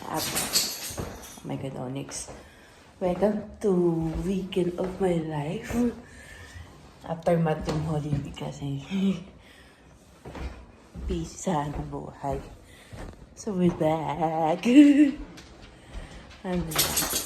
Oh my God, Onyx. Welcome to weekend of my life. After matong Holy Week kasi busy sa buhay. So we're back. Ano,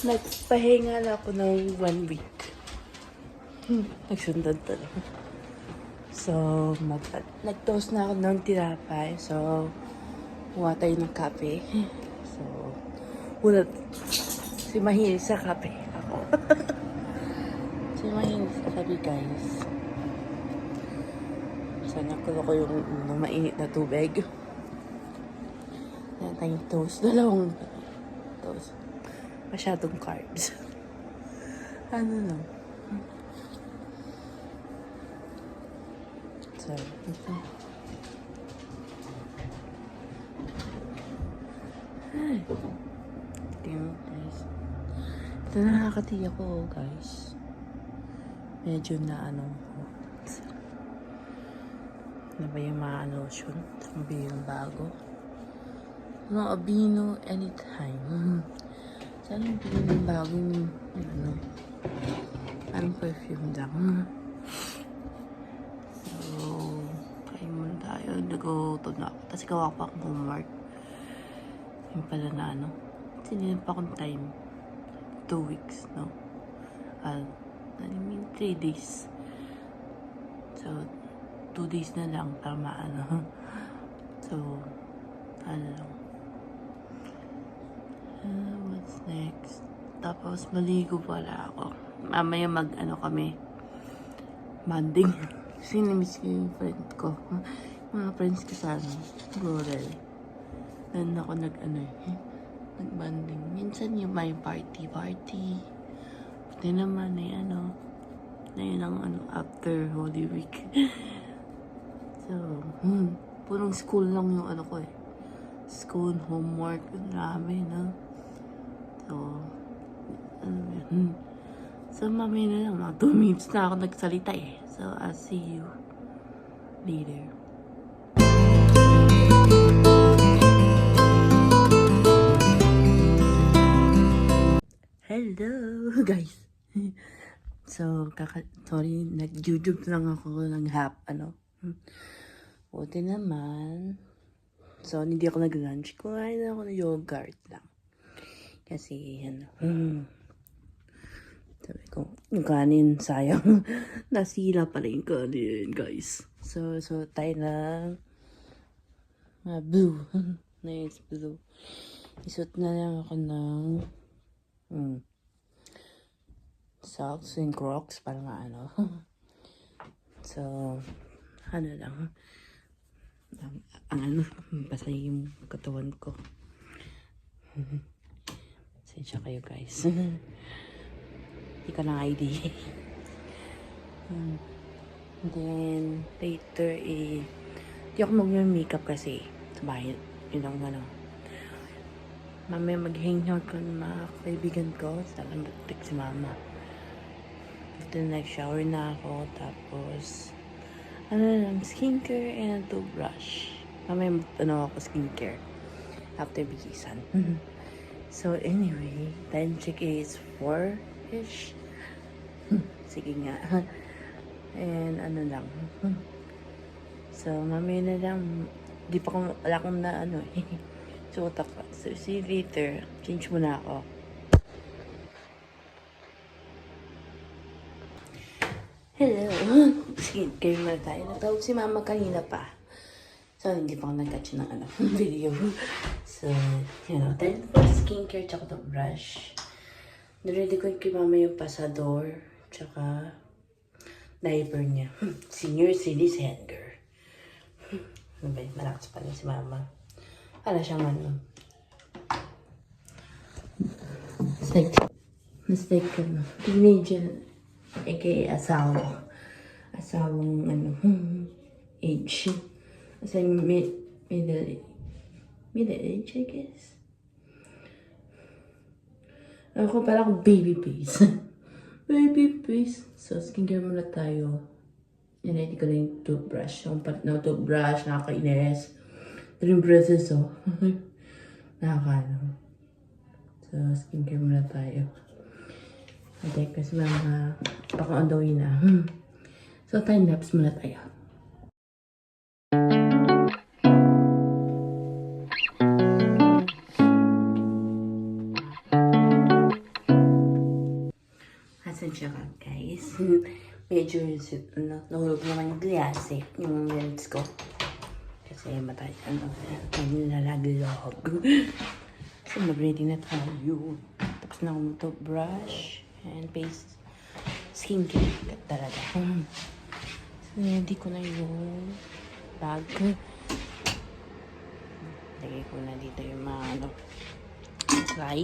nagpahinga lang ako ng 1 week. Nagsundan talaga. So, nag-toast na ako ng tinapay. So, kuha tayo ng kape. So, si mahilig sa kape. Ako. Si mahilig sa kape, guys. So, nakulo ko yung mainit na tubig. Yan tayong toast. Dalawang toast. Masyadong carbs. Ano lang. So, ito. Ay. Tingnan guys. Ito na nakakatiya ko, guys. Medyo na ano. Ano ba yung mga lotion? Sabi yung bago. No, Abino anytime. Sana yung bilhin yung bagong ano. Anong perfume lang. Nagutom na ako. Kasi gawa pa akong homework. Yung pala na ano. Sinilan pa akong time. 2 weeks, no? I mean, 3 days. So, 2 days na lang. Tama, ano. So, ano lang. What's next? Tapos, maligo pala ako. Mamaya ano kami. Manding. Sinimiss ko yung friend ko. Mga friends ko sa Laurel. Doon ako nag-banding. Minsan yung may party. Pati naman na yun ang after Holy Week. So, purong school lang yung ko eh. School, homework, marami, no? So, So, mamaya na lang. Mga 2 minutes na ako nagsalita eh. So, I'll see you later. Hello, guys. So, sorry, nag-YouTube lang ako ng Buti naman. So, hindi ako nag-lunch. Kumain ako ng yogurt lang. Kasi, sabi ko, yung kanin, sayang. Nasila pala yung kanin, guys. So tayo na blue. Nice blue. Isot na lang ako ng socks and crocs para nga So, lang. Basta yung katawan ko. Sensya kayo, guys. Hindi ka ng ID. Then, later hindi ako mag-makeup kasi sa bahay. Yun ang mamaya mag-hangout ko ng mga kaibigan ko. Salang nag-tik si mama. Then, nag-shower na ako. Tapos, skincare and toothbrush. Mamaya ako skincare. After bigisan. So, anyway, time check is 4-ish. Sige nga. And lang. So, mamaya na lang. Wala akong suot ako. So, see you later. Change muna ako. Hello. Skincare muna tayo. Natawag si mama kanina pa. So, hindi pa ako nag-catch ng video. So, then for skincare tsaka toothbrush. Naready ko kay mama yung pasador tsaka diaper niya. Senior citizen girl. Malakas pala si mama. Wala siyang Mistake teenager. A.k.a. Asawang age. Kasi middle age, I guess. Ako pala akong baby face. Baby face. So, skincare muna tayo. Ready ko na yung toothbrush. Yung part na toothbrush, nakakainis. 3 brushes, oh. Nakakano. So, skincare muna tayo. Okay, kasi mga baka on the way na. So, time-lapse muna tayo. Asan siya ka, guys? Medyo nahulog naman yung klase, yung lens ko. Kasi matay, nalaglog. So, mag-ready na tayo. Tapos na akong toothbrush and face skincare talaga. So, hindi ko na yung bag. Lagay ko na dito yung mga try.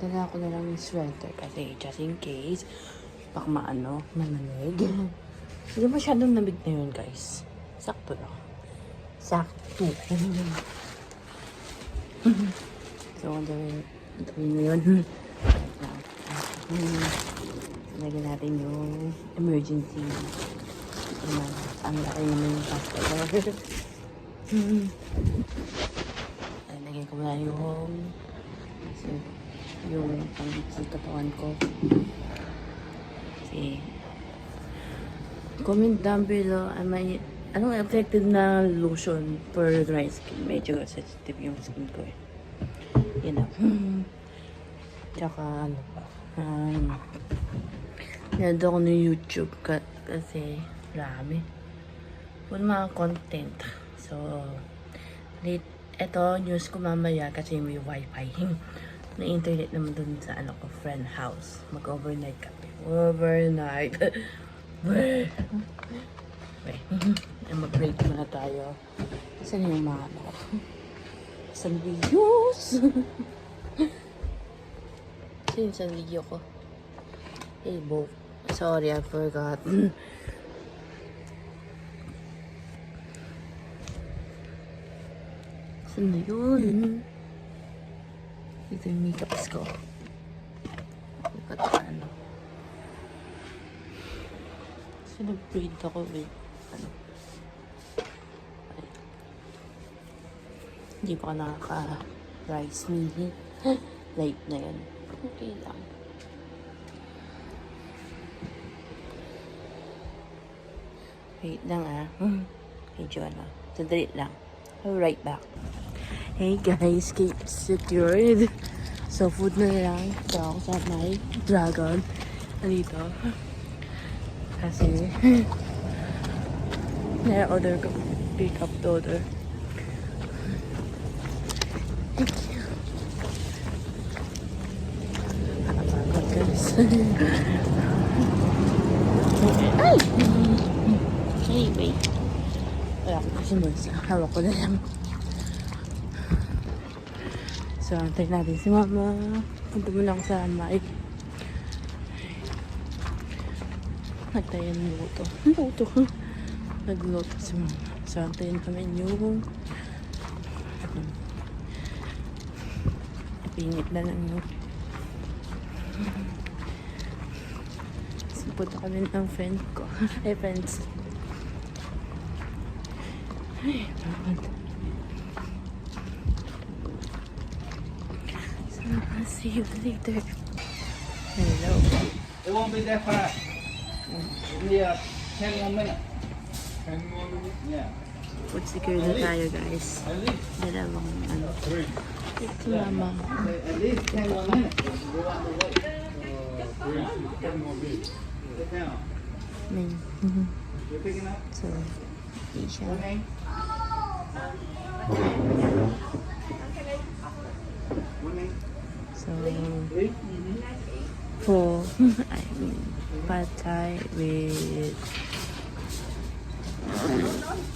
Dala ko na lang yung sweater kasi just in case baka malamig. Hindi masyadong lamig na yun, guys. Sakto lang. Sakto. So, gawin mo yun. Lagyan natin yung emergency. Ang laki naman yung passport. Lagyan ko muna yung pang-sa katawan ko. Kasi, comment down below, anong effective na lotion for dry skin? Medyo sensitive yung skin ko eh. You know. Tsaka, nanood ako ng YouTube kasi marami. Puro mga content. So, eto, news ko mamaya kasi may wifi. May internet naman dun sa friend house. Mag-overnight kami. Overnight. Wait. Mag-break muna tayo. Saan yung mga Saan videos? Saan video ko? Hey, Bo. Sorry, I forgot. Saan na yun? Ito yung makeups ko. Kasi nag-braid ako with hindi pa nakaka-rice meal. Light na yun. Okay lang. Wait lang medyo Sandali lang. I'll right back. Hey guys, keep secured. So, food na lang. So, ako sa my dragon. Dito. Kasi, na-order ko. Pick up the order. Thank you. Nakapagod guys. Ay! Hey, wait. Wala ko kasi bulsa. Hawak ko na lang. So, antayin natin si Mama. Punta muna ako sa mic. Nagtayan ng luto. Nagluto si Mama. So, antayin kami yung pingit na lang yun. So, punta kami ng friend ko. Friends. Ay, I'll see you later. Hello. It won't be that fast. It'll be 10 more minutes. 10 more minutes? Yeah. Food secure na tayo, guys. At least. Dalawang si Mama. At least 10 more minutes. Go out the way. 10 more minutes. Sit down. You're picking up? So, hindi siya. Okay. So, for pad thai with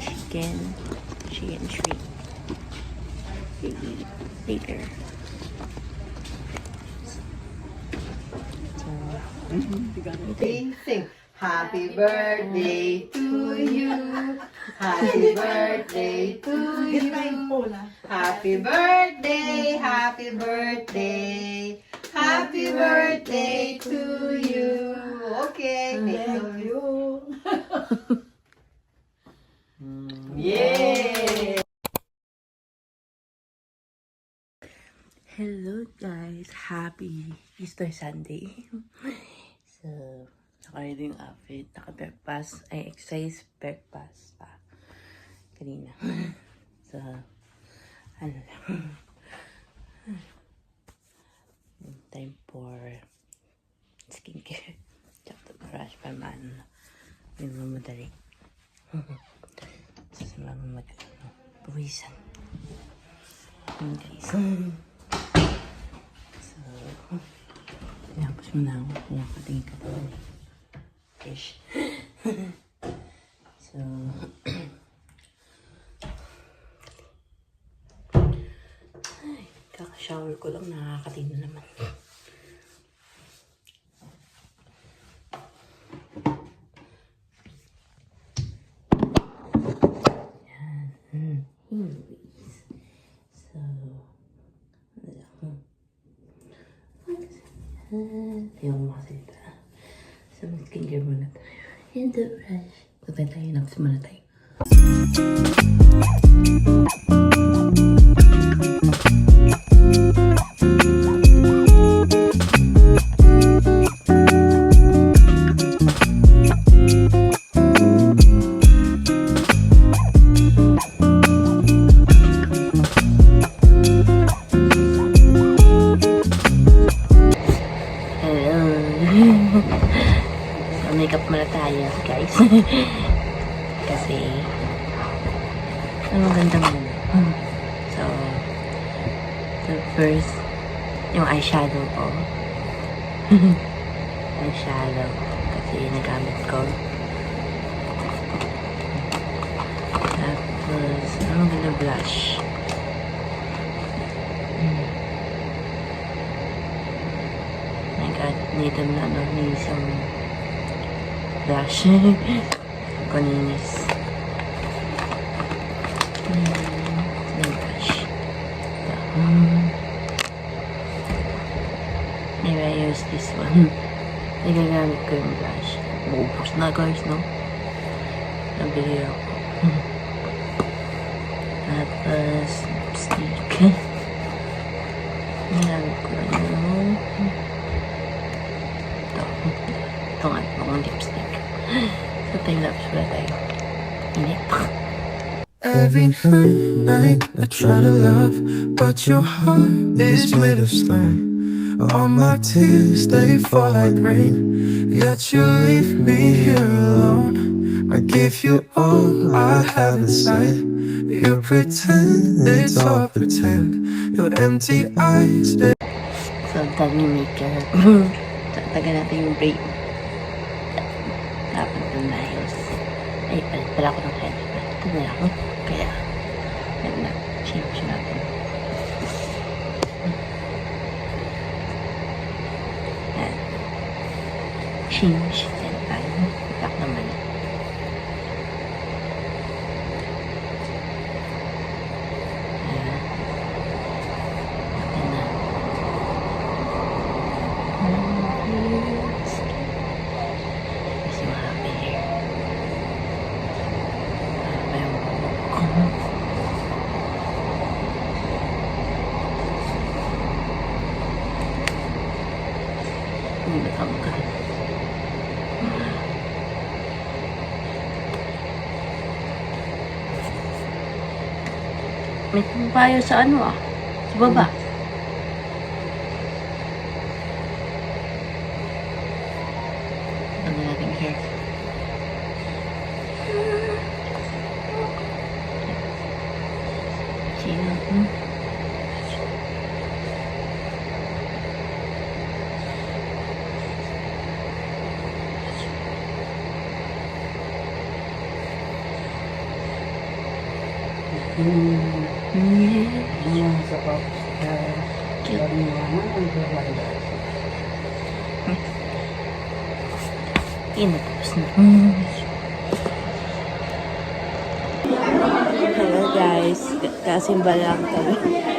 chicken shrimp. Later. So, Sing happy birthday to you. Happy birthday to you. Happy birthday, happy birthday. Happy birthday to you. Okay, thank you. Yay! Hello guys! Happy Easter Sunday! So, naka-ready yung outfit. Naka-breakfast. Ay, exercise breakfast pa. Kanina. So, ano lang. Time for skincare. Tsaka brush pa man. Yung mamadali. So, sa mga pawisan. Yun guys. So, tapos mo na ako. Kaya katingin ka pa. Fish. So, ay, kaka-shower ko lang. Nakakatingin na naman. Anyways. So, ano lang. Ayaw mo makasalita. So, mag-skincare muna tayo. And the brush. Patay tayo. Naps muna tayo. Makeup muna tayo, guys. Kasi, ang maganda muna. So first, yung eyeshadow ko. Eyeshadow. Kasi nagamit ko. Tapos, ang maganda blush. My God, need na isang blush. Koninis. Blush. Maybe I use this one. Nagagamit ko yung blush. Maubos na guys, no? Nabili ako. Tapos, lipstick. Nagamit ko yung ito nga, pang lipstick. So, time-lapse wala tayo. Inip. Every night I try to love, but your heart is made of stone. All my tears, they fall like rain, yet you leave me here alone. I give you all I have inside. You pretend it's all pretend. Your empty eyes, they So, dami makeup. Tagal natin yung break. Dapat doon na ayos. Ay, palit pala ako ng headband. Ito na lang. Kaya, yan na. Change natin. Yan. Change. Headband. Back naman. Ayan. Ayan na. Kasi marami hair. Marami yung buhok. Hindi natanggal. May pampayo sa ano ah. Sa baba. Ano natin hair. Sino? Yung sapatos na karaniwangan ang gaganda. Tapos na. Hello guys, kasimba lang kami.